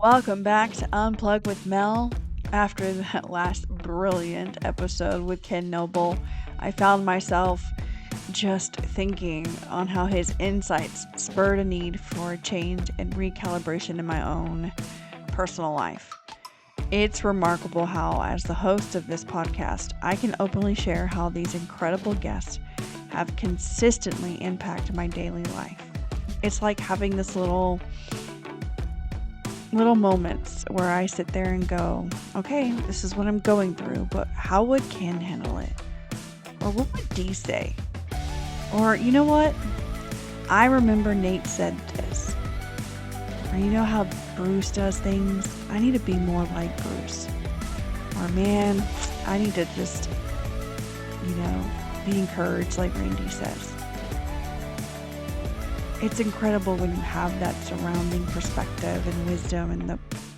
Welcome back to Unplug with Mel. After that last brilliant episode with Ken Noble, I found myself just thinking on how his insights spurred a need for a change and recalibration in my own personal life. It's remarkable how, as the host of this podcast, I can openly share how these incredible guests have consistently impacted my daily life. It's like having this little moments where I sit there and go, okay, this is what I'm going through, but how would Ken handle it? Or what would Dee say? Or, you know what? I remember Nate said this. Or you know how Bruce does things? I need to be more like Bruce. Or man, I need to just, be encouraged like Randy says. It's incredible when you have that surrounding perspective and wisdom, and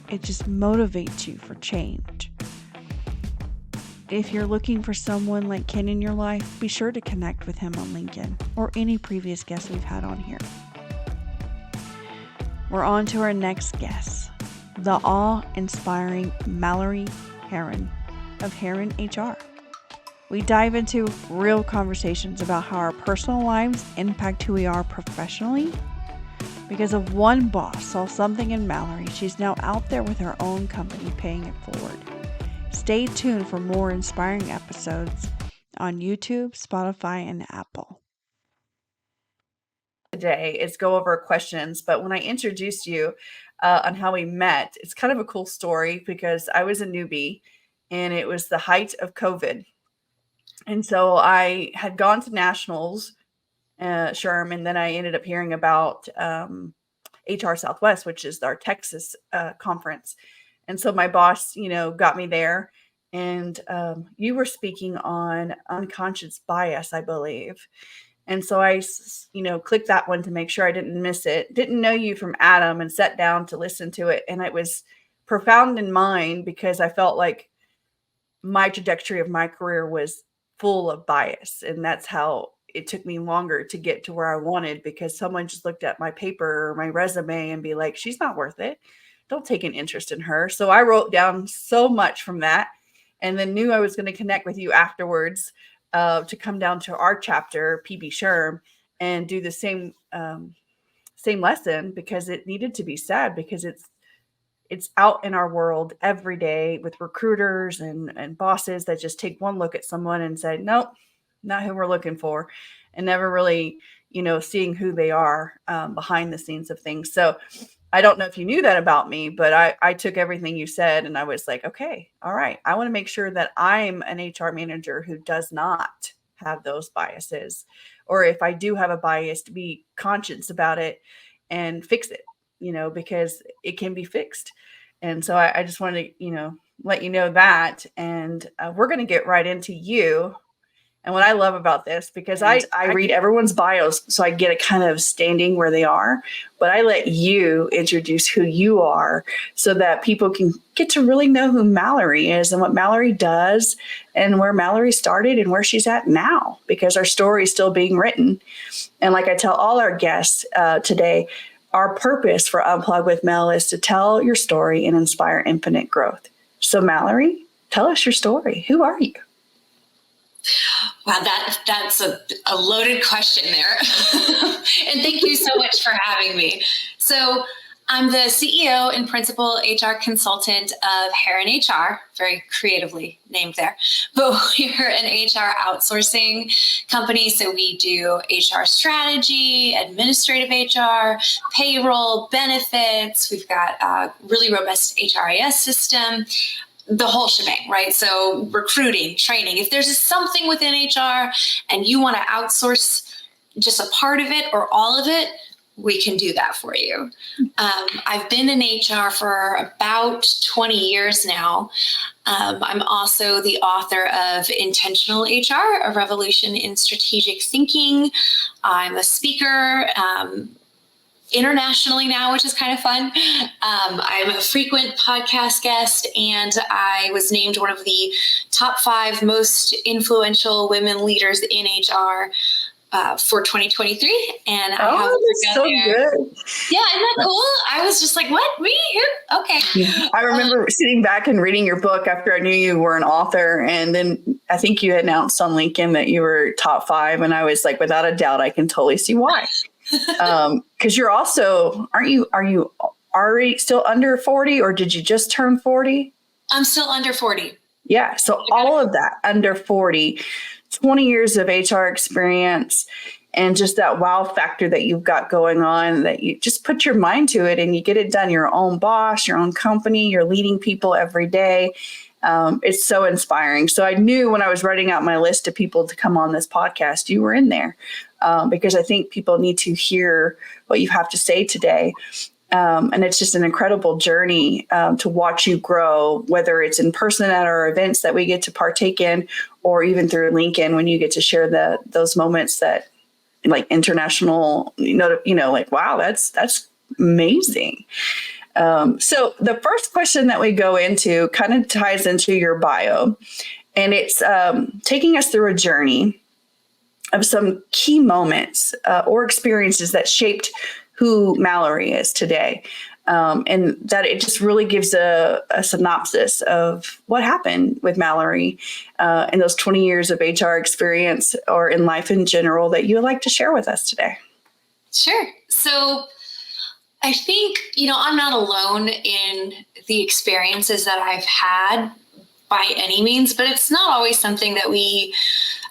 it just motivates you for change. If you're looking for someone like Ken in your life, be sure to connect with him on LinkedIn or any previous guests we've had on here. We're on to our next guest, the awe-inspiring Mallory Herrin of Herrin HR. We dive into real conversations about how our personal lives impact who we are professionally. Because of one boss saw something in Mallory, she's now out there with her own company paying it forward. Stay tuned for more inspiring episodes on YouTube, Spotify, and Apple. Today is go over questions, but when I introduced you on how we met, it's kind of a cool story because I was a newbie and it was the height of COVID. And so I had gone to nationals, SHRM, and then I ended up hearing about HR Southwest, which is our Texas conference. And so my boss, got me there. And you were speaking on unconscious bias, I believe. And so I, clicked that one to make sure I didn't miss it. Didn't know you from Adam and sat down to listen to it. And it was profound in mine because I felt like my trajectory of my career was full of bias. And that's how it took me longer to get to where I wanted, because someone just looked at my paper or my resume and be like, she's not worth it. Don't take an interest in her. So I wrote down so much from that and then knew I was going to connect with you afterwards to come down to our chapter, PB SHRM, and do the same lesson, because it needed to be said, because it's out in our world every day with recruiters and bosses that just take one look at someone and say, nope, not who we're looking for, and never really, seeing who they are behind the scenes of things. So I don't know if you knew that about me, but I took everything you said and I was like, okay, all right. I want to make sure that I'm an HR manager who does not have those biases, or if I do have a bias, to be conscious about it and fix it. Because it can be fixed. And so I just wanted to, let you know that. And we're going to get right into you. And what I love about this, because I read everyone's bios so I get a kind of standing where they are, but I let you introduce who you are so that people can get to really know who Mallory is and what Mallory does and where Mallory started and where she's at now, because our story is still being written. And like I tell all our guests today, our purpose for Unplug with Mel is to tell your story and inspire infinite growth. So Mallory, tell us your story. Who are you? Wow, that's a loaded question there. And thank you so much for having me. So I'm the CEO and principal HR consultant of Herrin HR, very creatively named there. But we're an HR outsourcing company. So we do HR strategy, administrative HR, payroll, benefits. We've got a really robust HRIS system, the whole shebang, right? So recruiting, training. If there's something within HR and you want to outsource just a part of it or all of it, we can do that for you. I've been in HR for about 20 years now. I'm also the author of Intentional HR, A Revolution in Strategic Thinking. I'm a speaker internationally now, which is kind of fun. I'm a frequent podcast guest, and I was named one of the top 5 most influential women leaders in HR for 2023, and I have Oh, that's so good. Yeah, isn't that cool? I was just like, what? Me? Okay. I remember sitting back and reading your book after I knew you were an author. And then I think you announced on LinkedIn that you were top 5. And I was like, without a doubt, I can totally see why. Because you're also, are you already still under 40, or did you just turn 40? I'm still under 40. Yeah. So all of that under 40, 20 years of HR experience, and just that wow factor that you've got going on, that you just put your mind to it and you get it done. Your own boss, your own company, you're leading people every day. It's so inspiring. So I knew when I was writing out my list of people to come on this podcast, you were in there, because I think people need to hear what you have to say today. And it's just an incredible journey to watch you grow, whether it's in person at our events that we get to partake in, or even through LinkedIn when you get to share those moments that, like, international, like, wow, that's amazing. So the first question that we go into kind of ties into your bio, and it's taking us through a journey of some key moments or experiences that shaped who Mallory is today. And that it just really gives a synopsis of what happened with Mallory in those 20 years of HR experience, or in life in general, that you would like to share with us today. Sure. So I think, I'm not alone in the experiences that I've had by any means, but it's not always something that we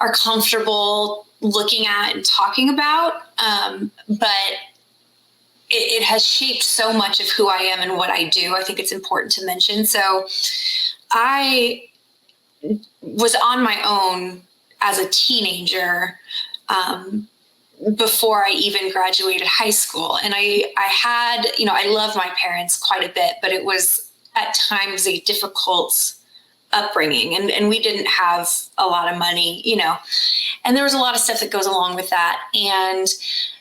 are comfortable looking at and talking about. But it has shaped so much of who I am and what I do. I think it's important to mention. So I was on my own as a teenager before I even graduated high school. And I had, I love my parents quite a bit, but it was at times a difficult upbringing, and we didn't have a lot of money, and there was a lot of stuff that goes along with that. And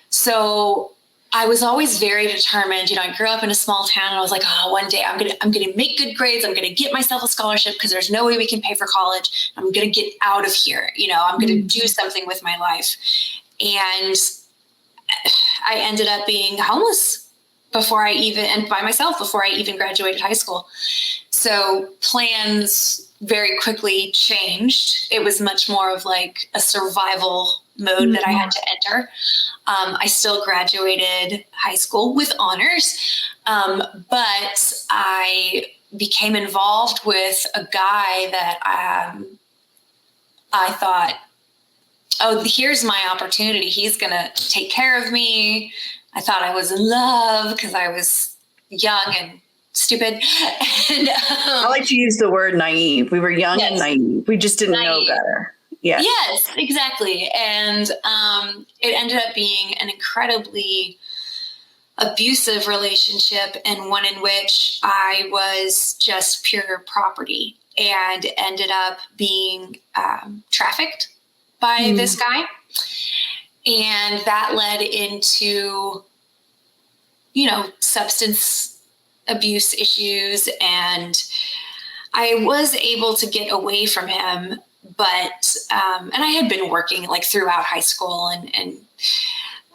so I was always very determined. I grew up in a small town, and I was like, oh, one day I'm gonna make good grades. I'm gonna get myself a scholarship, because there's no way we can pay for college. I'm gonna get out of here. I'm gonna do something with my life. And I ended up being homeless by myself before I even graduated high school. So plans very quickly changed. It was much more of like a survival mode that I had to enter. I still graduated high school with honors, but I became involved with a guy that I thought, oh, here's my opportunity. He's going to take care of me. I thought I was in love because I was young and stupid. And I like to use the word naive. We were young and naive. We just didn't know better. Yes. Yes, exactly. And it ended up being an incredibly abusive relationship, and one in which I was just pure property, and ended up being trafficked by this guy. And that led into, substance abuse issues. And I was able to get away from him, but, and I had been working like throughout high school, and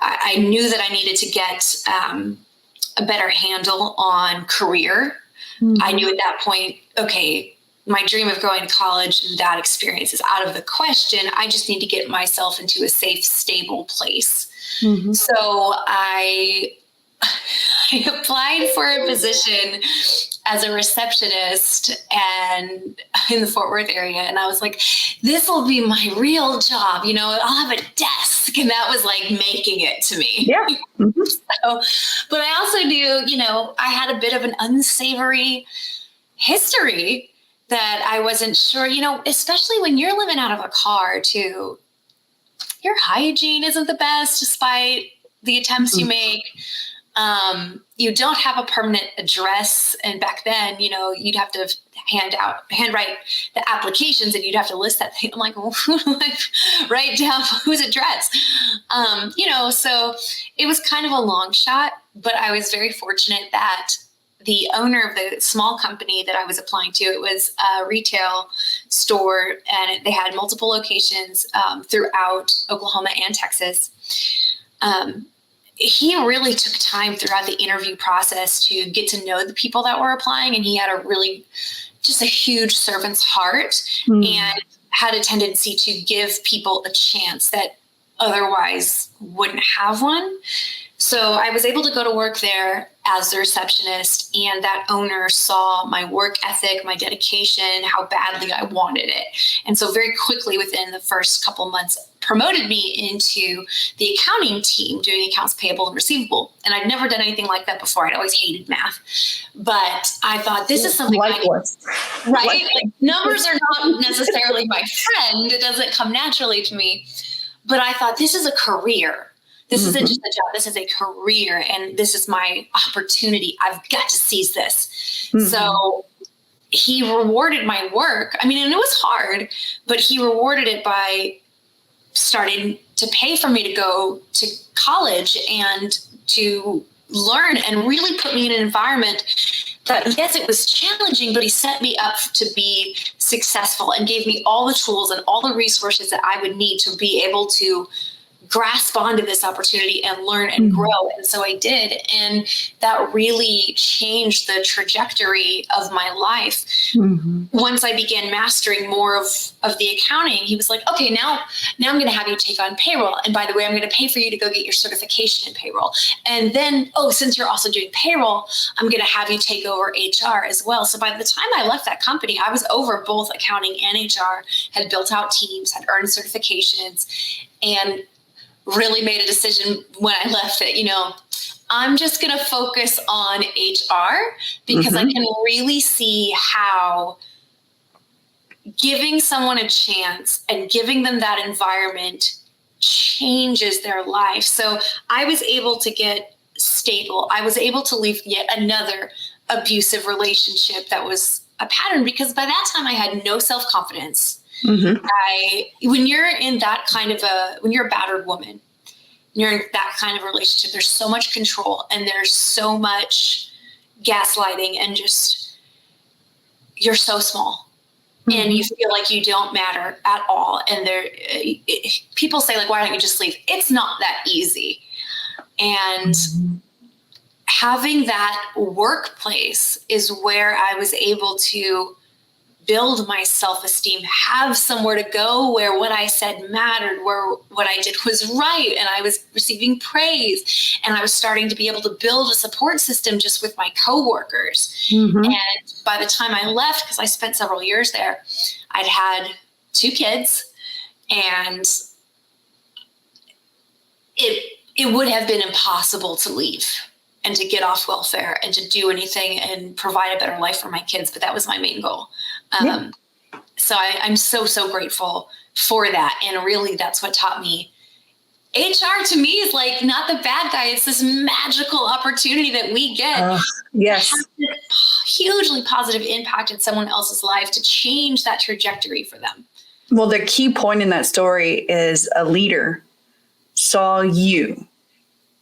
I knew that I needed to get a better handle on career. I knew at that point, okay, my dream of going to college and that experience is out of the question. I just need to get myself into a safe, stable place. So I applied for a position as a receptionist and in the Fort Worth area. And I was like, this will be my real job. I'll have a desk. And that was like making it to me. Yeah. So, but I also knew, I had a bit of an unsavory history that I wasn't sure, especially when you're living out of a car too, your hygiene isn't the best despite the attempts you make. You don't have a permanent address. And back then, you'd have to handwrite the applications, and you'd have to list that thing. I'm like, write down whose address. So it was kind of a long shot, but I was very fortunate that the owner of the small company that I was applying to, it was a retail store, and they had multiple locations throughout Oklahoma and Texas. He really took time throughout the interview process to get to know the people that were applying. And he had just a huge servant's heart and had a tendency to give people a chance that otherwise wouldn't have one. So I was able to go to work there as the receptionist, and that owner saw my work ethic, my dedication, how badly I wanted it. And so very quickly within the first couple months promoted me into the accounting team doing accounts payable and receivable. And I'd never done anything like that before. I'd always hated math, but I thought this is something right? Like numbers are not necessarily my friend. It doesn't come naturally to me, but I thought this is a career. This isn't just a job. This is a career, and this is my opportunity. I've got to seize this. So he rewarded my work. I mean, and it was hard, but he rewarded it by starting to pay for me to go to college and to learn, and really put me in an environment that, yes, it was challenging, but he set me up to be successful and gave me all the tools and all the resources that I would need to be able to grasp onto this opportunity and learn and grow. And so I did. And that really changed the trajectory of my life. Once I began mastering more of the accounting, he was like, okay, now I'm going to have you take on payroll. And by the way, I'm going to pay for you to go get your certification in payroll. And then, since you're also doing payroll, I'm going to have you take over HR as well. So by the time I left that company, I was over both accounting and HR, had built out teams, had earned certifications, and really made a decision when I left that, I'm just going to focus on HR, because I can really see how giving someone a chance and giving them that environment changes their life. So I was able to get stable. I was able to leave yet another abusive relationship that was a pattern, because by that time I had no self-confidence. When you're in that kind of when you're a battered woman, you're in that kind of relationship, there's so much control and there's so much gaslighting, and just, you're so small and you feel like you don't matter at all. And people say, like, why don't you just leave? It's not that easy. And having that workplace is where I was able to build my self-esteem, have somewhere to go where what I said mattered, where what I did was right, and I was receiving praise, and I was starting to be able to build a support system just with my coworkers. And by the time I left, because I spent several years there, I'd had 2 kids, and it would have been impossible to leave and to get off welfare and to do anything and provide a better life for my kids. But that was my main goal. So I'm so grateful for that. And really, that's what taught me. HR to me is like not the bad guy. It's this magical opportunity that we get. Yes. To have this hugely positive impact in someone else's life, to change that trajectory for them. Well, the key point in that story is a leader saw you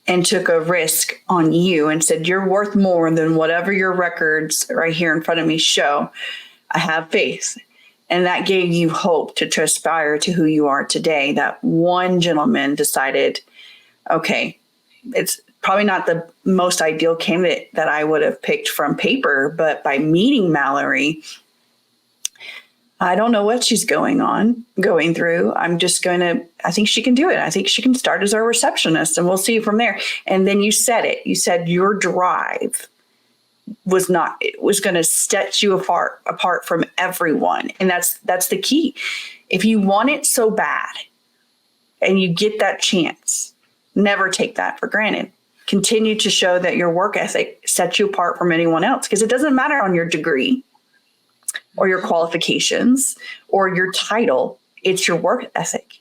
and took a risk on you and said, you're worth more than whatever your records right here in front of me show. I have faith. And that gave you hope to aspire to who you are today. That one gentleman decided, okay, it's probably not the most ideal candidate that I would have picked from paper, but by meeting Mallory, I don't know what she's going through. I think she can do it. I think she can start as our receptionist, and we'll see from there. And then you said it. You said your drive was going to set you apart from everyone. And that's the key. If you want it so bad and you get that chance, never take that for granted. Continue to show that your work ethic sets you apart from anyone else, because it doesn't matter on your degree or your qualifications or your title. It's your work ethic,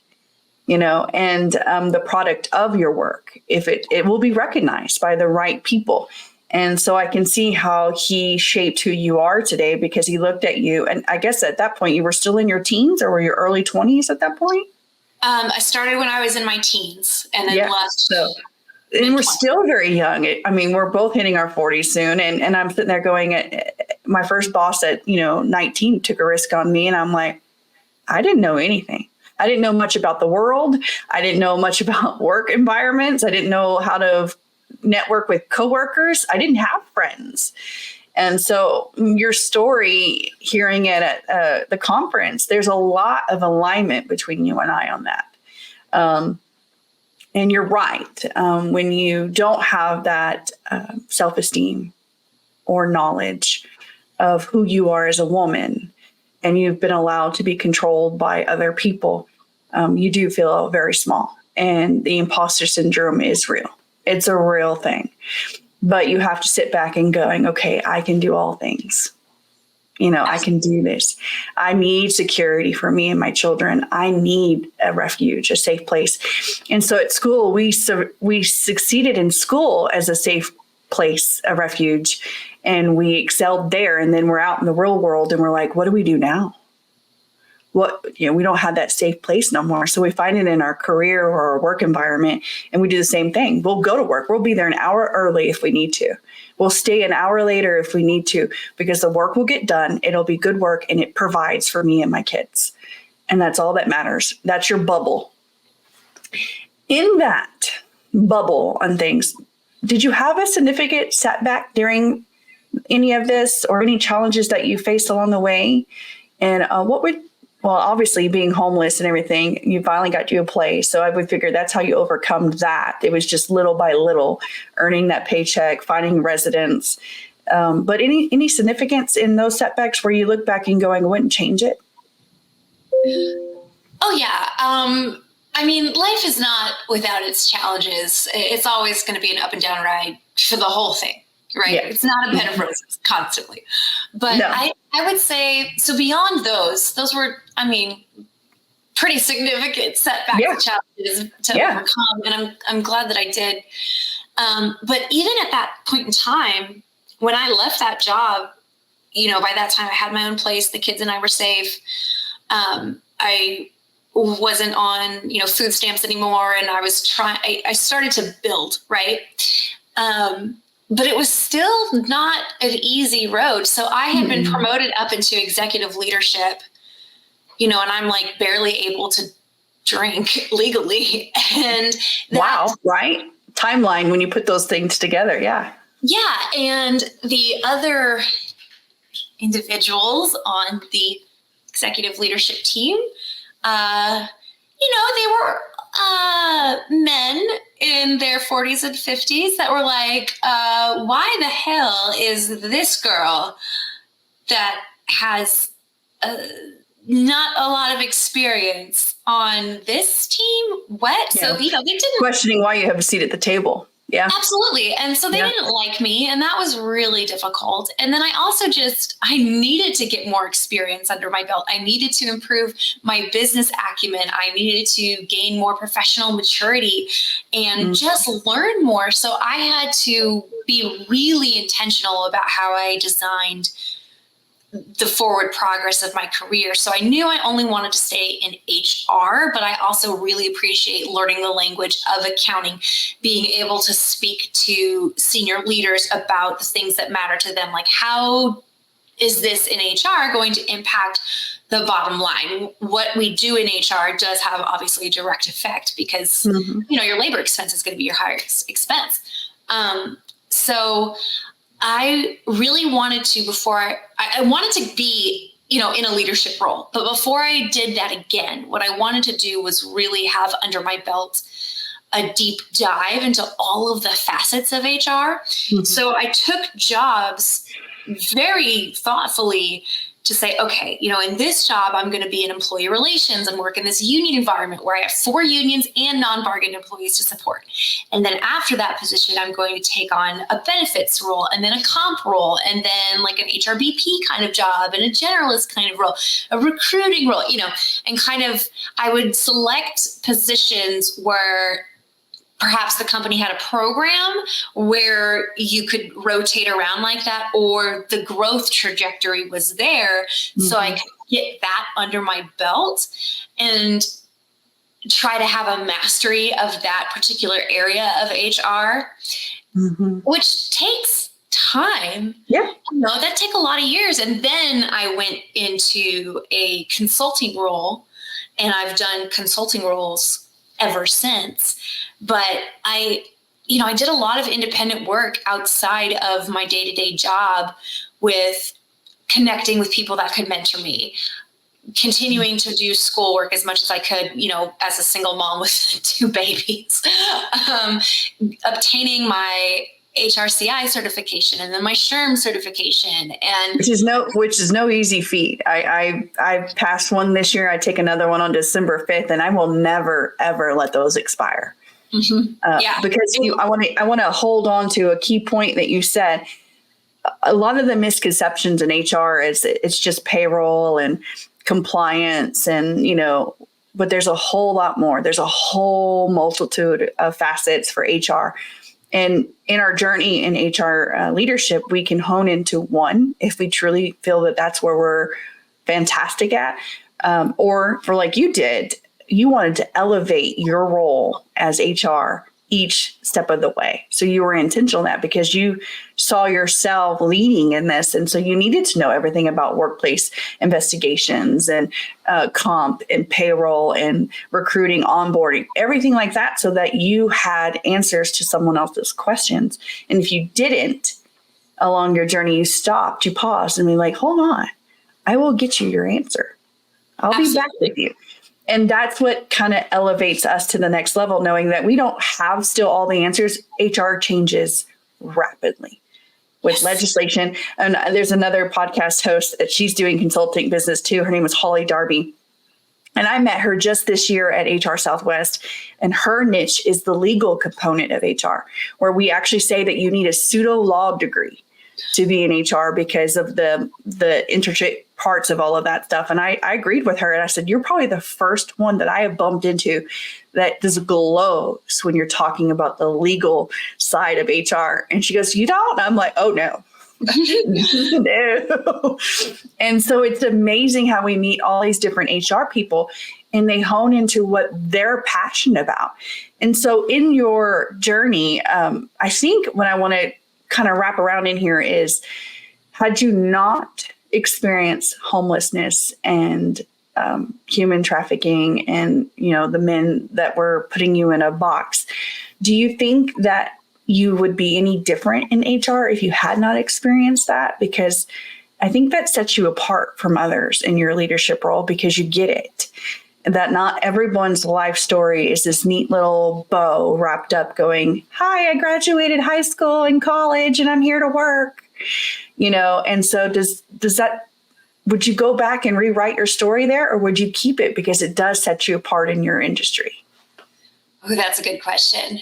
and the product of your work. If it will be recognized by the right people. And so I can see how he shaped who you are today, because he looked at you. And I guess at that point you were still in your teens, or were your early 20s at that point? I started when I was in my teens and then left. So and we're still very young. I mean, we're both hitting our 40s soon. And I'm sitting there going, my first boss at, 19 took a risk on me. And I'm like, I didn't know anything. I didn't know much about the world. I didn't know much about work environments. I didn't know how to network with coworkers. I didn't have friends. And so your story, hearing it at the conference, there's a lot of alignment between you and I on that. And you're right. When you don't have that self-esteem or knowledge of who you are as a woman, and you've been allowed to be controlled by other people, you do feel very small. And the imposter syndrome is real. It's a real thing. But you have to sit back and going, okay, I can do all things. I can do this. I need security for me and my children. I need a refuge, a safe place. And so at school, we succeeded in school as a safe place, a refuge, and we excelled there. And then we're out in the real world and we're like, what do we do now? We don't have that safe place no more. So we find it in our career or our work environment, and we do the same thing. We'll go to work. We'll be there an hour early if we need to. We'll stay an hour later if we need to, because the work will get done. It'll be good work, and it provides for me and my kids. And that's all that matters. That's your bubble. In that bubble on things, did you have a significant setback during any of this, or any challenges that you faced along the way? And obviously being homeless and everything, you finally got to a place. So I would figure that's how you overcome that. It was just little by little, earning that paycheck, finding residence. But any significance in those setbacks where you look back and going, I wouldn't change it? Oh, yeah. I mean, life is not without its challenges. It's always going to be an up and down ride for the whole thing, right? Yeah. It's not a bed of roses constantly. But no. I would say, so beyond those were, pretty significant setbacks and challenges to overcome. And I'm glad that I did. But even at that point in time, when I left that job, by that time I had my own place, the kids and I were safe. I wasn't on, food stamps anymore. And I started to build, right? But it was still not an easy road. So I had been promoted up into executive leadership, and I'm like barely able to drink legally. And wow, right? Timeline when you put those things together. Yeah. Yeah. And the other individuals on the executive leadership team, they were men in their 40s and 50s that were like, why the hell is this girl that has not a lot of experience on this team wet? Yeah. So, they didn't. Questioning why you have a seat at the table. Yeah, absolutely. And so they didn't like me, and that was really difficult. And then I also I needed to get more experience under my belt. I needed to improve my business acumen. I needed to gain more professional maturity and just learn more. So I had to be really intentional about how I designed the forward progress of my career. So I knew I only wanted to stay in HR, but I also really appreciate learning the language of accounting, being able to speak to senior leaders about the things that matter to them. Like, how is this in HR going to impact the bottom line? What we do in HR does have obviously a direct effect because, your labor expense is going to be your highest expense. So I really wanted to, I wanted to be, in a leadership role. But before I did that again, what I wanted to do was really have under my belt a deep dive into all of the facets of HR. So I took jobs very thoughtfully to say, okay, in this job, I'm going to be in employee relations and work in this union environment where I have 4 unions and non-bargain employees to support. And then after that position, I'm going to take on a benefits role and then a comp role and then like an HRBP kind of job and a generalist kind of role, a recruiting role, and kind of I would select positions where perhaps the company had a program where you could rotate around like that, or the growth trajectory was there. So I could get that under my belt. And try to have a mastery of that particular area of HR, which takes time. Yeah. That take a lot of years. And then I went into a consulting role, and I've done consulting roles ever since. But I did a lot of independent work outside of my day-to-day job with connecting with people that could mentor me, continuing to do schoolwork as much as I could, as a single mom with 2 babies, obtaining my HRCI certification and then my SHRM certification, and which is no easy feat. I passed one this year. I take another one on December 5th, and I will never ever let those expire. Because I want to hold on to a key point that you said. A lot of the misconceptions in HR is it's just payroll and compliance, and but there's a whole lot more. There's a whole multitude of facets for HR. And in our journey in HR leadership, we can hone into one if we truly feel that that's where we're fantastic at. Or for like you did, you wanted to elevate your role as HR each step of the way. So you were intentional in that because you saw yourself leading in this. And so you needed to know everything about workplace investigations and comp and payroll and recruiting, onboarding, everything like that, so that you had answers to someone else's questions. And if you didn't, along your journey, you stopped, you paused and be like, hold on, I will get you your answer. I'll be back with you. And that's what kind of elevates us to the next level, knowing that we don't have still all the answers. HR changes rapidly with legislation. And there's another podcast host that she's doing consulting business too. Her name is Holly Darby. And I met her just this year at HR Southwest. And her niche is the legal component of HR, where we actually say that you need a pseudo law degree to be in HR because of the intricate parts of all of that stuff. And I agreed with her. And I said, you're probably the first one that I have bumped into that just glows when you're talking about the legal side of HR. And she goes, you don't? I'm like, oh, no. No. And so it's amazing how we meet all these different HR people and they hone into what they're passionate about. And so in your journey, I think what I want to kind of wrap around in here is, had you not experienced homelessness and human trafficking and, the men that were putting you in a box, do you think that you would be any different in HR if you had not experienced that? Because I think that sets you apart from others in your leadership role, because you get it. That not everyone's life story is this neat little bow wrapped up going, hi, I graduated high school and college and I'm here to work, and so does that, would you go back and rewrite your story there, or would you keep it because it does set you apart in your industry? Oh, that's a good question.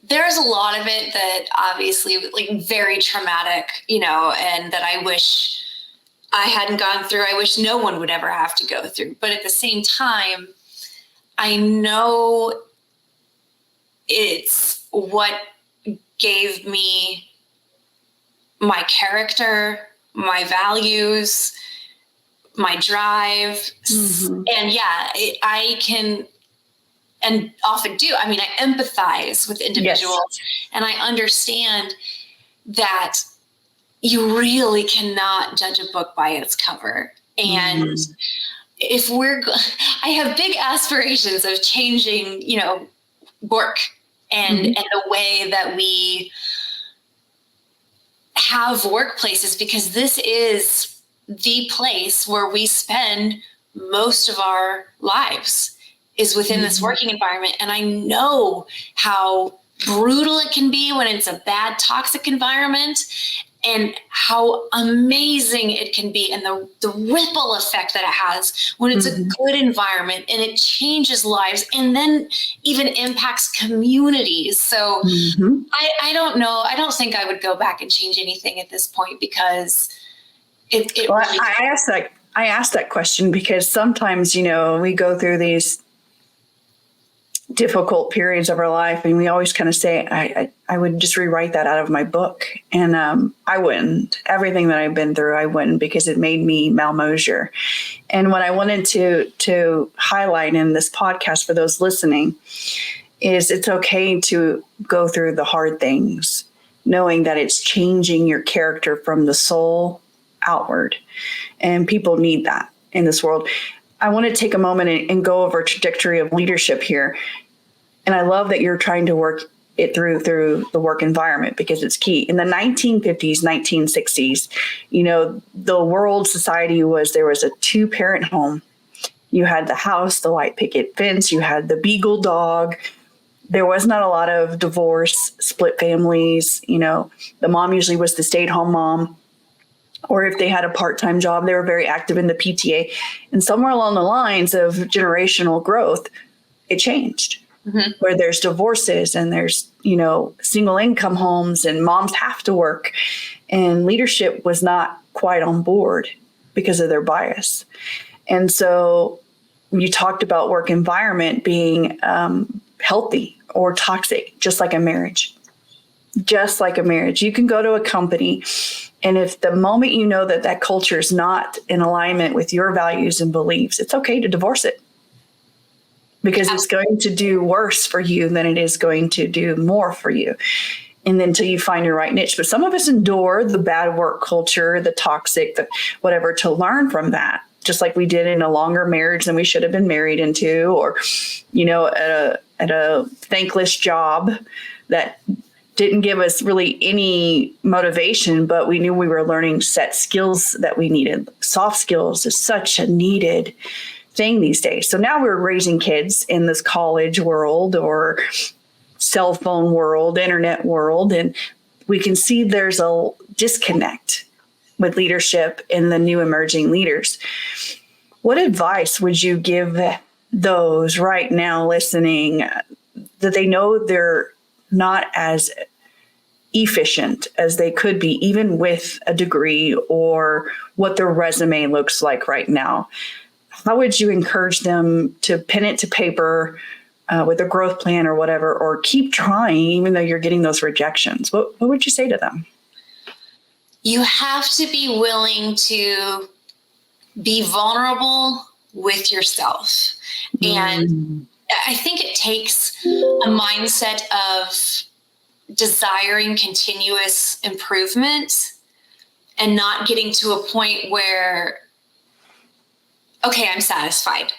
There's a lot of it that obviously very traumatic, and that I wish I hadn't gone through. I wish no one would ever have to go through. But at the same time, I know it's what gave me my character, my values, my drive. Mm-hmm. And I can, and often do. I mean, I empathize with individuals. Yes. And I understand that you really cannot judge a book by its cover. And if I have big aspirations of changing, work and the way that we have workplaces, because this is the place where we spend most of our lives, is within this working environment. And I know how brutal it can be when it's a bad, toxic environment, and how amazing it can be, and the ripple effect that it has when it's a good environment, and it changes lives and then even impacts communities. So I don't know. I don't think I would go back and change anything at this point, because it well, really I asked that question because sometimes, we go through these difficult periods of our life. And we always kind of say, I would just rewrite that out of my book. And I wouldn't. Everything that I've been through, I wouldn't, because it made me Mal Mosier. And what I wanted to highlight in this podcast for those listening is it's okay to go through the hard things, knowing that it's changing your character from the soul outward. And people need that in this world. I want to take a moment and go over a trajectory of leadership here. And I love that you're trying to work it through the work environment, because it's key. In the 1950s, 1960s, the world society there was a 2-parent home. You had the house, the white picket fence, you had the beagle dog. There was not a lot of divorce, split families. The mom usually was the stay-at-home mom. Or if they had a part-time job, they were very active in the PTA. And somewhere along the lines of generational growth, it changed. Mm-hmm. Where there's divorces and there's, single income homes and moms have to work. And leadership was not quite on board because of their bias. And so you talked about work environment being healthy or toxic, just like a marriage. Just like a marriage. You can go to a company, and if the moment you know that culture is not in alignment with your values and beliefs, it's okay to divorce it, because it's going to do worse for you than it is going to do more for you. And then until you find your right niche. But some of us endure the bad work culture, the toxic, the whatever, to learn from that, just like we did in a longer marriage than we should have been married into, or, at a thankless job that didn't give us really any motivation, but we knew we were learning set skills that we needed. Soft skills is such a needed thing these days. So now we're raising kids in this college world or cell phone world, internet world, and we can see there's a disconnect with leadership in the new emerging leaders. What advice would you give those right now listening that they know they're not as efficient as they could be, even with a degree or what their resume looks like right now? How would you encourage them to pen it to paper with a growth plan or whatever, or keep trying even though you're getting those rejections? What would you say to them? You have to be willing to be vulnerable with yourself. And I think it takes a mindset of desiring continuous improvement and not getting to a point where, okay, I'm satisfied.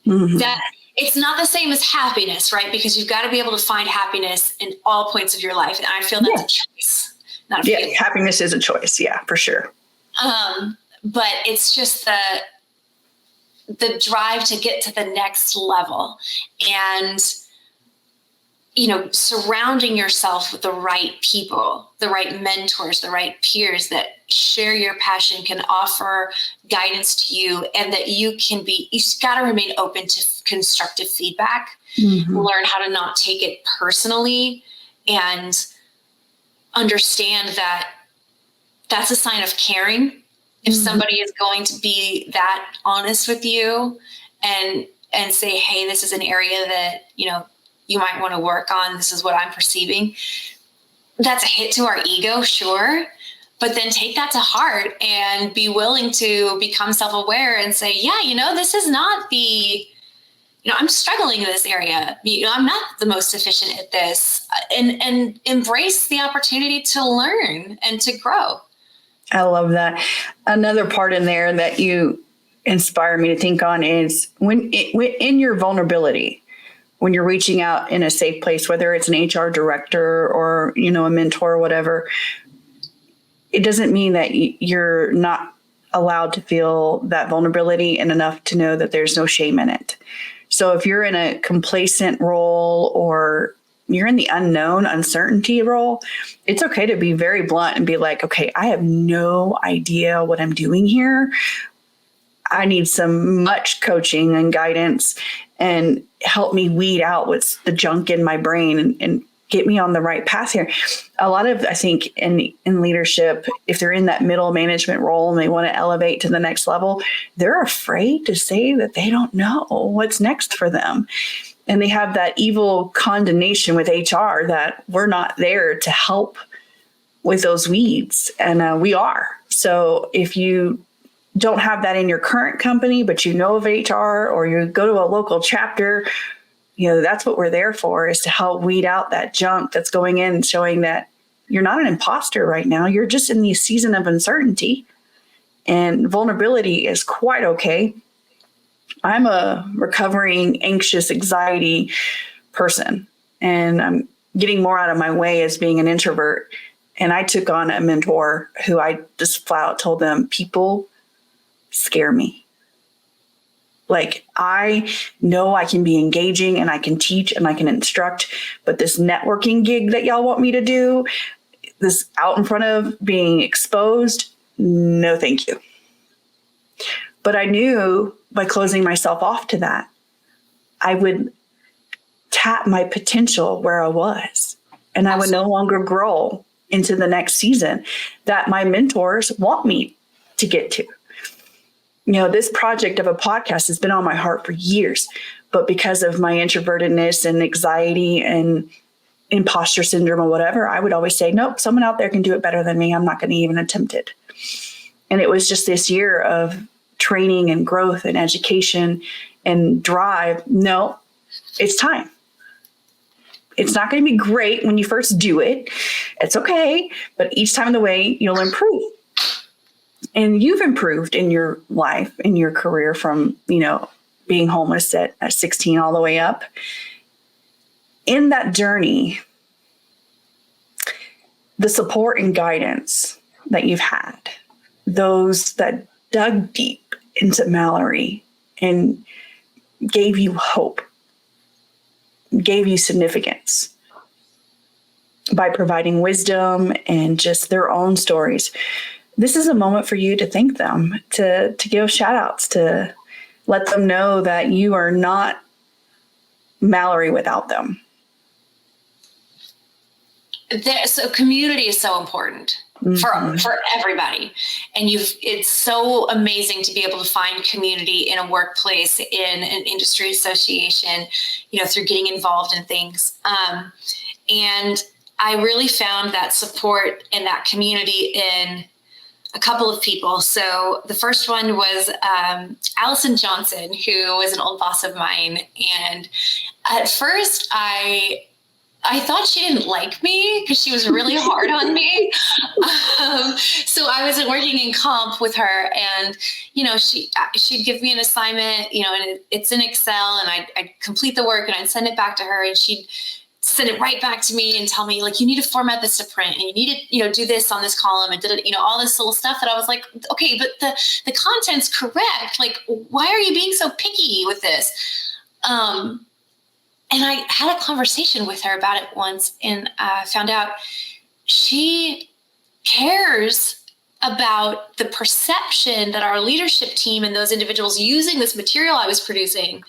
Mm-hmm. That it's not the same as happiness, right? Because you've got to be able to find happiness in all points of your life. And I feel that's a choice, not a feeling. Happiness is a choice. Yeah, for sure. But it's just the drive to get to the next level, and surrounding yourself with the right people, the right mentors, the right peers that share your passion, can offer guidance to you, and that you've got to remain open to constructive feedback, learn how to not take it personally, and understand that that's a sign of caring. If somebody is going to be that honest with you and say, hey, this is an area that, you might want to work on. This is what I'm perceiving. That's a hit to our ego, sure. But then take that to heart and be willing to become self-aware and say, yeah, this is not I'm struggling in this area. I'm not the most efficient at this, and embrace the opportunity to learn and to grow. I love that. Another part in there that you inspire me to think on is when in your vulnerability, when you're reaching out in a safe place, whether it's an HR director or, a mentor or whatever, it doesn't mean that you're not allowed to feel that vulnerability and enough to know that there's no shame in it. So if you're in a complacent role or you're in the unknown, uncertainty role, it's okay to be very blunt and be like, okay, I have no idea what I'm doing here. I need some much coaching and guidance and help me weed out what's the junk in my brain and get me on the right path here. A lot of, I think, in leadership, if they're in that middle management role and they want to elevate to the next level, they're afraid to say that they don't know what's next for them. And they have that evil condemnation with HR that we're not there to help with those weeds. And we are. So if you don't have that in your current company, but you know of HR, or you go to a local chapter, that's what we're there for, is to help weed out that junk that's going in, showing that you're not an imposter right now. You're just in the season of uncertainty, and vulnerability is quite okay. I'm a recovering anxious anxiety person, and I'm getting more out of my way as being an introvert. And I took on a mentor who I just flat out told them, people scare me. Like, I know I can be engaging and I can teach and I can instruct, but this networking gig that y'all want me to do, this out in front of being exposed, no, thank you. But I knew by closing myself off to that, I would tap my potential where I was, and I would no longer grow into the next season that my mentors want me to get to. This project of a podcast has been on my heart for years, but because of my introvertedness and anxiety and imposter syndrome or whatever, I would always say, nope, someone out there can do it better than me. I'm not going to even attempt it. And it was just this year of training and growth and education and drive. No, it's time. It's not going to be great when you first do it. It's okay. But each time of the way, you'll improve. And you've improved in your life, in your career, from, being homeless at 16 all the way up. In that journey, the support and guidance that you've had, those that dug deep into Mallory and gave you hope, gave you significance by providing wisdom and just their own stories. This is a moment for you to thank them, to give shout outs, to let them know that you are not Mallory without them. So community is so important for everybody. And it's so amazing to be able to find community in a workplace, in an industry association, through getting involved in things. And I really found that support and that community in a couple of people. So the first one was Allison Johnson, who was an old boss of mine. And at first I thought she didn't like me because she was really hard on me. So I was working in comp with her, and, she'd give me an assignment, and it's in Excel, and I'd complete the work and I'd send it back to her, and she'd send it right back to me and tell me, like, you need to format this to print, and you need to, do this on this column, and all this little stuff that I was like, okay, but the content's correct. Like, why are you being so picky with this? And I had a conversation with her about it once, and found out she cares about the perception that our leadership team and those individuals using this material I was producing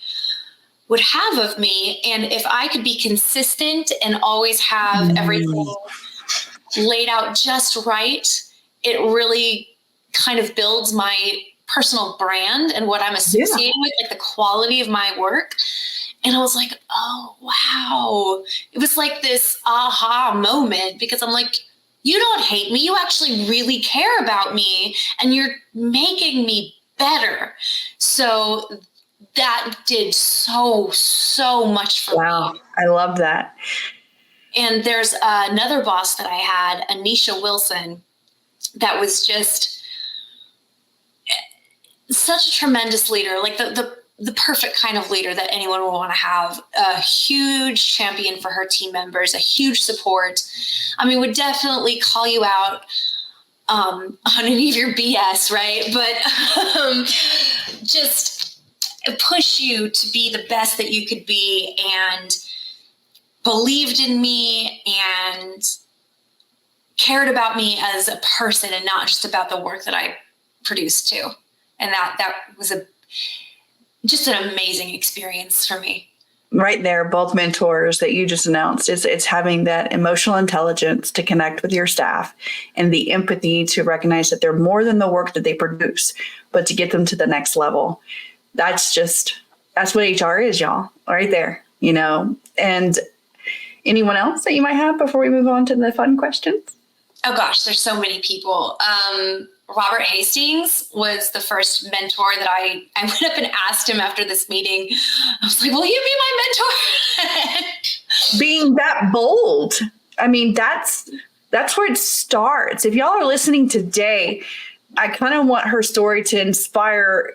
would have of me. And if I could be consistent and always have everything laid out just right, it really kind of builds my personal brand and what I'm associating with, like the quality of my work. And I was like, oh, wow. It was like this aha moment, because I'm like, you don't hate me. You actually really care about me, and you're making me better. So that did so much for me. I love that. And there's another boss that I had, Anisha Wilson, that was just such a tremendous leader, like the perfect kind of leader that anyone would want to have. A huge champion for her team members, a huge support. I mean, would definitely call you out on any of your BS, right? But just push you to be the best that you could be, and believed in me and cared about me as a person, and not just about the work that I produced too. And that was just an amazing experience for me. Right there, both mentors that you just announced, it's having that emotional intelligence to connect with your staff, and the empathy to recognize that they're more than the work that they produce, but to get them to the next level. That's what HR is, y'all, right there. And anyone else that you might have before we move on to the fun questions? Oh gosh, there's so many people. Robert Hastings was the first mentor that I went up and asked him after this meeting. I was like, will you be my mentor? Being that bold. I mean, that's where it starts. If y'all are listening today, I kind of want her story to inspire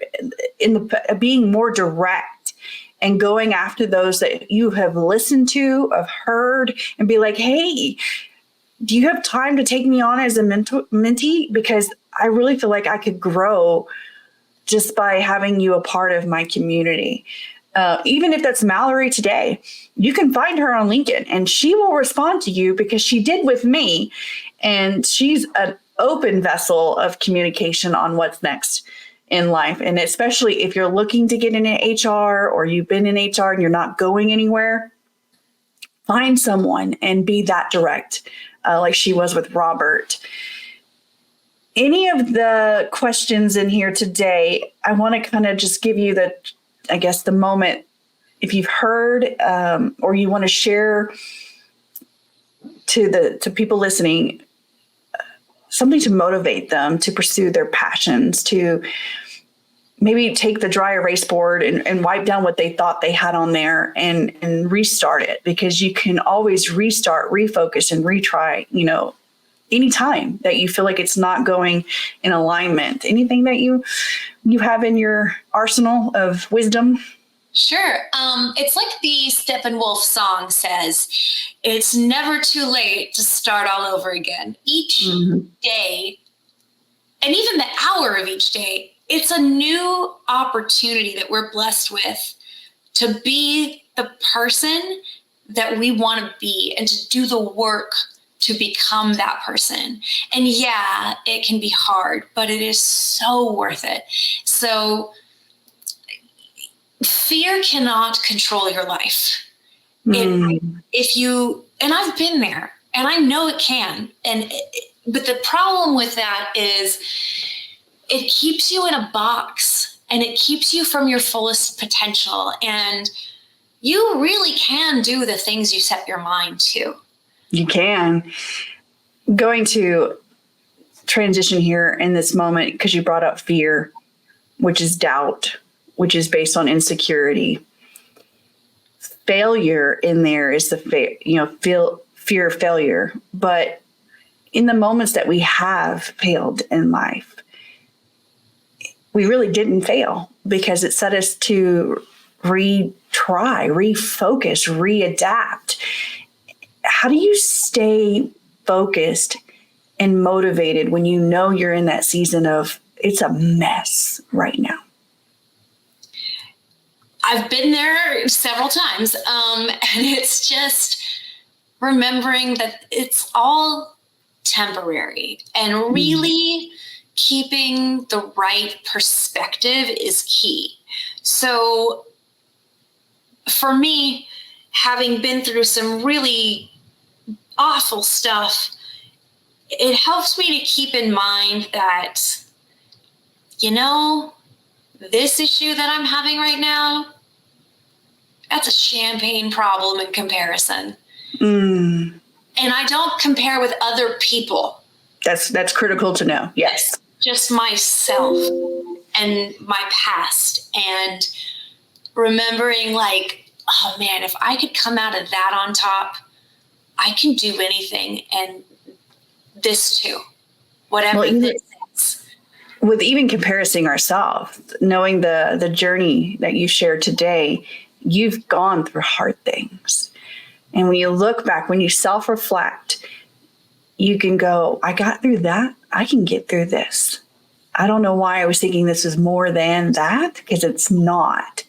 in being more direct and going after those that you have listened to, have heard, and be like, hey, do you have time to take me on as a mentee? Because I really feel like I could grow just by having you a part of my community. Even if that's Mallory today, you can find her on LinkedIn and she will respond to you because she did with me. And she's an open vessel of communication on what's next in life. And especially if you're looking to get into HR or you've been in HR and you're not going anywhere, find someone and be that direct, like she was with Robert. Any of the questions in here today, I want to kind of just give you the moment, if you've heard or you want to share to people listening, something to motivate them to pursue their passions, to maybe take the dry erase board and wipe down what they thought they had on there and restart it, because you can always restart, refocus, and retry, anytime that you feel like it's not going in alignment. Anything that you have in your arsenal of wisdom? Sure. It's like the Steppenwolf song says, it's never too late to start all over again. Each day, and even the hour of each day, it's a new opportunity that we're blessed with to be the person that we want to be and to do the work to become that person. And yeah, it can be hard, but it is so worth it. So fear cannot control your life. If you, and I've been there and I know it can. But the problem with that is it keeps you in a box and it keeps you from your fullest potential. And you really can do the things you set your mind to. You can. Going to transition here in this moment, because you brought up fear, which is doubt, which is based on insecurity. Failure in there is the fear of failure. But in the moments that we have failed in life, we really didn't fail, because it set us to retry, refocus, readapt. How do you stay focused and motivated when you know you're in that season of it's a mess right now? I've been there several times, and it's just remembering that it's all temporary, and really keeping the right perspective is key. So for me, having been through some really awful stuff, it helps me to keep in mind that, this issue that I'm having right now, that's a champagne problem in comparison. And I don't compare with other people. That's critical to know. Yes. Just myself and my past, and remembering oh man, if I could come out of that on top, I can do anything. And this too, whatever this is. With even comparing ourselves, knowing the journey that you shared today, you've gone through hard things. And when you look back, when you self-reflect, you can go, I got through that. I can get through this. I don't know why I was thinking this was more than that, because it's not.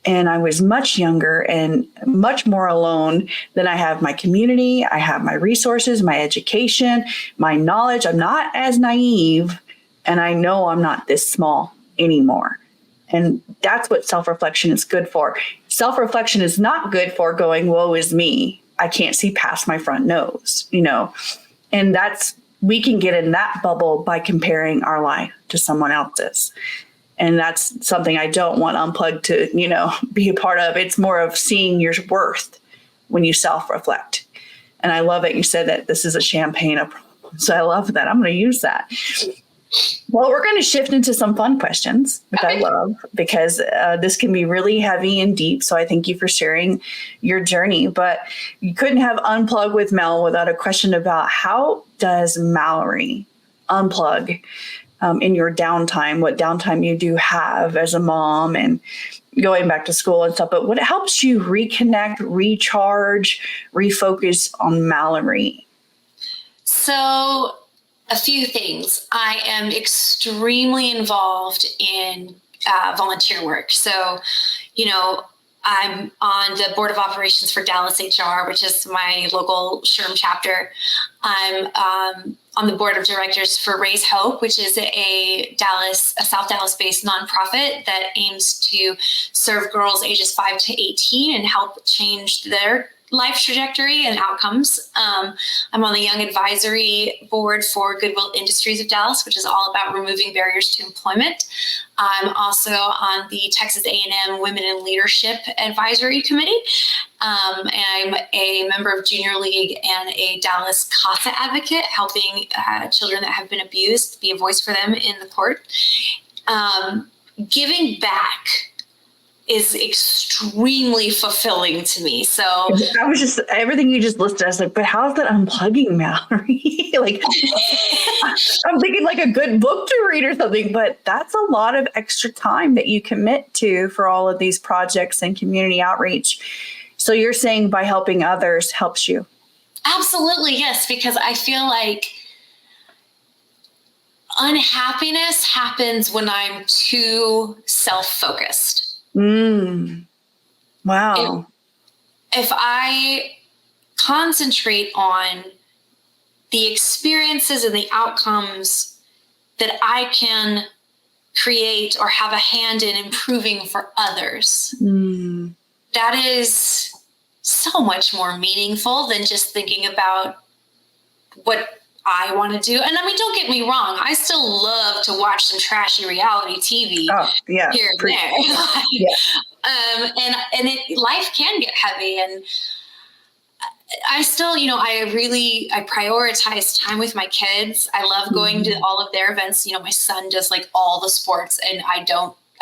And I was much younger and much more alone than I have my community. I have my resources, my education, my knowledge. I'm not as naive, and I know I'm not this small anymore. And that's what self-reflection is good for. Self-reflection is not good for going, woe is me. I can't see past my front nose, And we can get in that bubble by comparing our life to someone else's. And that's something I don't want Unplugged to, be a part of. It's more of seeing your worth when you self-reflect. And I love it. You said that this is a champagne approach. So I love that. I'm going to use that. Well, we're going to shift into some fun questions, which I love, because this can be really heavy and deep. So I thank you for sharing your journey. But you couldn't have Unplug with Mel without a question about how does Mallory unplug in your downtime, what downtime you do have as a mom and going back to school and stuff. But what helps you reconnect, recharge, refocus on Mallory? So a few things. I am extremely involved in volunteer work. So, I'm on the board of operations for Dallas HR, which is my local SHRM chapter. I'm on the board of directors for Raise Hope, which is a South Dallas-based nonprofit that aims to serve girls ages 5 to 18 and help change their life trajectory and outcomes. I'm on the Young Advisory Board for Goodwill Industries of Dallas, which is all about removing barriers to employment. I'm also on the Texas A&M Women in Leadership Advisory Committee. I'm a member of Junior League and a Dallas CASA advocate, helping children that have been abused be a voice for them in the court. Giving back is extremely fulfilling to me. So I was just, everything you just listed, I was like, but how's that unplugging, Mallory? Like, I'm thinking like a good book to read or something, but that's a lot of extra time that you commit to for all of these projects and community outreach. So you're saying by helping others helps you? Absolutely, yes, because I feel like unhappiness happens when I'm too self-focused. Wow. If I concentrate on the experiences and the outcomes that I can create or have a hand in improving for others, that is so much more meaningful than just thinking about what I want to do. And I mean, don't get me wrong. I still love to watch some trashy reality TV here and there. Life can get heavy. And I still, I prioritize time with my kids. I love going to all of their events. My son does like all the sports, and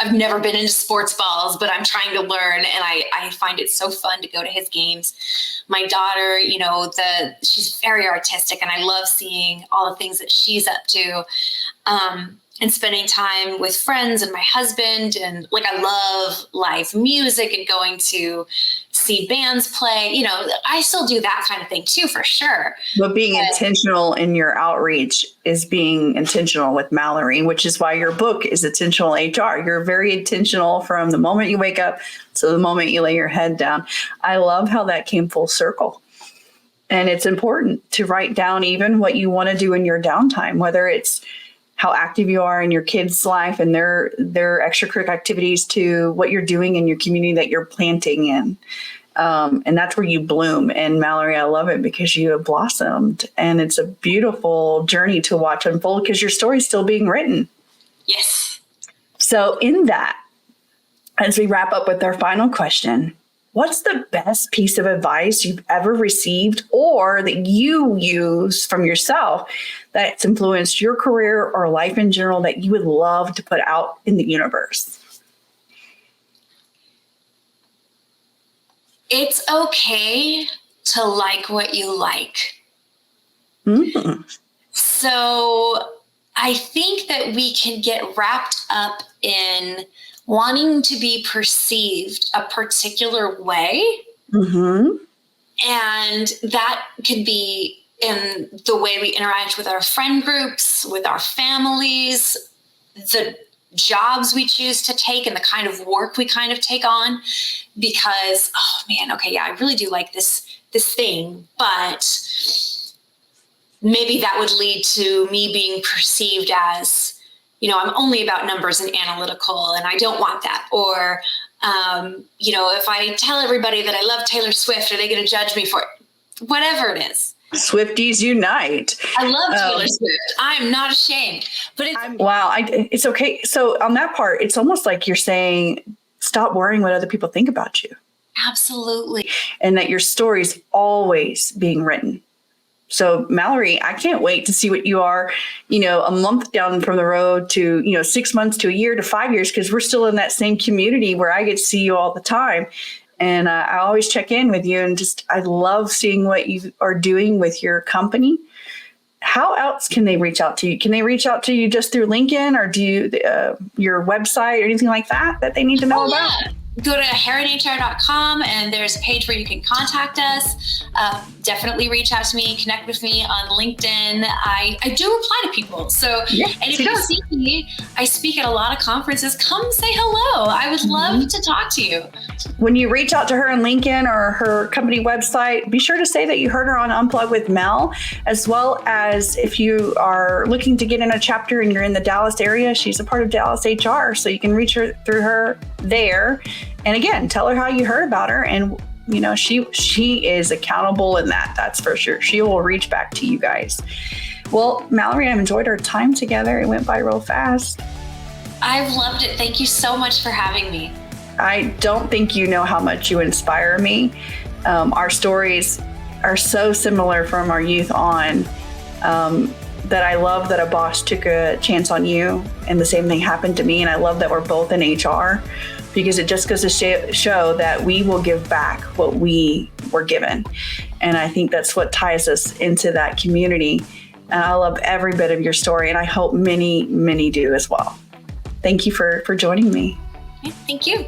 I've never been into sports balls, but I'm trying to learn, and I find it so fun to go to his games. My daughter, she's very artistic, and I love seeing all the things that she's up to, and spending time with friends and my husband. And like, I love live music and going to see bands play. I still do that kind of thing too, for sure. But being intentional in your outreach is being intentional with Mallory, which is why your book is Intentional HR. You're very intentional from the moment you wake up to the moment you lay your head down. I love how that came full circle. And it's important to write down even what you want to do in your downtime, whether it's how active you are in your kids' life and their extracurricular activities, to what you're doing in your community that you're planting in. And that's where you bloom. And Mallory, I love it because you have blossomed, and it's a beautiful journey to watch unfold because your story's still being written. Yes. So in that, as we wrap up with our final question, what's the best piece of advice you've ever received or that you use from yourself that's influenced your career or life in general that you would love to put out in the universe? It's okay to like what you like. So I think that we can get wrapped up in wanting to be perceived a particular way. And that could be in the way we interact with our friend groups, with our families, the jobs we choose to take, and the kind of work we kind of take on. Because, oh man, okay, yeah, I really do like this thing, but maybe that would lead to me being perceived as, I'm only about numbers and analytical, and I don't want that. Or, if I tell everybody that I love Taylor Swift, are they going to judge me for it? Whatever it is. Swifties unite. I love Taylor Swift. I'm not ashamed, but it's okay. So on that part, it's almost like you're saying, stop worrying what other people think about you. Absolutely. And that your story's always being written. So Mallory, I can't wait to see what you are, a month down from the road to, 6 months to a year to 5 years, because we're still in that same community where I get to see you all the time. And I always check in with you, and I love seeing what you are doing with your company. How else can they reach out to you? Can they reach out to you just through LinkedIn, or do you your website or anything like that they need to know about? Yeah. Go to herrinhr.com, and there's a page where you can contact us. Definitely reach out to me, connect with me on LinkedIn. I do reply to people. So, and if you see me, I speak at a lot of conferences. Come say hello. I would love to talk to you. When you reach out to her on LinkedIn or her company website, be sure to say that you heard her on Unplug with Mel, as well as if you are looking to get in a chapter and you're in the Dallas area, she's a part of Dallas HR, so you can reach her through her there. And again, tell her how you heard about her, and she is accountable in that's for sure. She will reach back to you guys. Well, Mallory, I've enjoyed our time together. It went by real fast. I've loved it. Thank you so much for having me. I don't think you know how much you inspire me. Our stories are so similar from our youth on, that I love that a boss took a chance on you, and the same thing happened to me. And I love that we're both in HR, because it just goes to show that we will give back what we were given. And I think that's what ties us into that community. And I love every bit of your story, and I hope many, many do as well. Thank you for joining me. Thank you.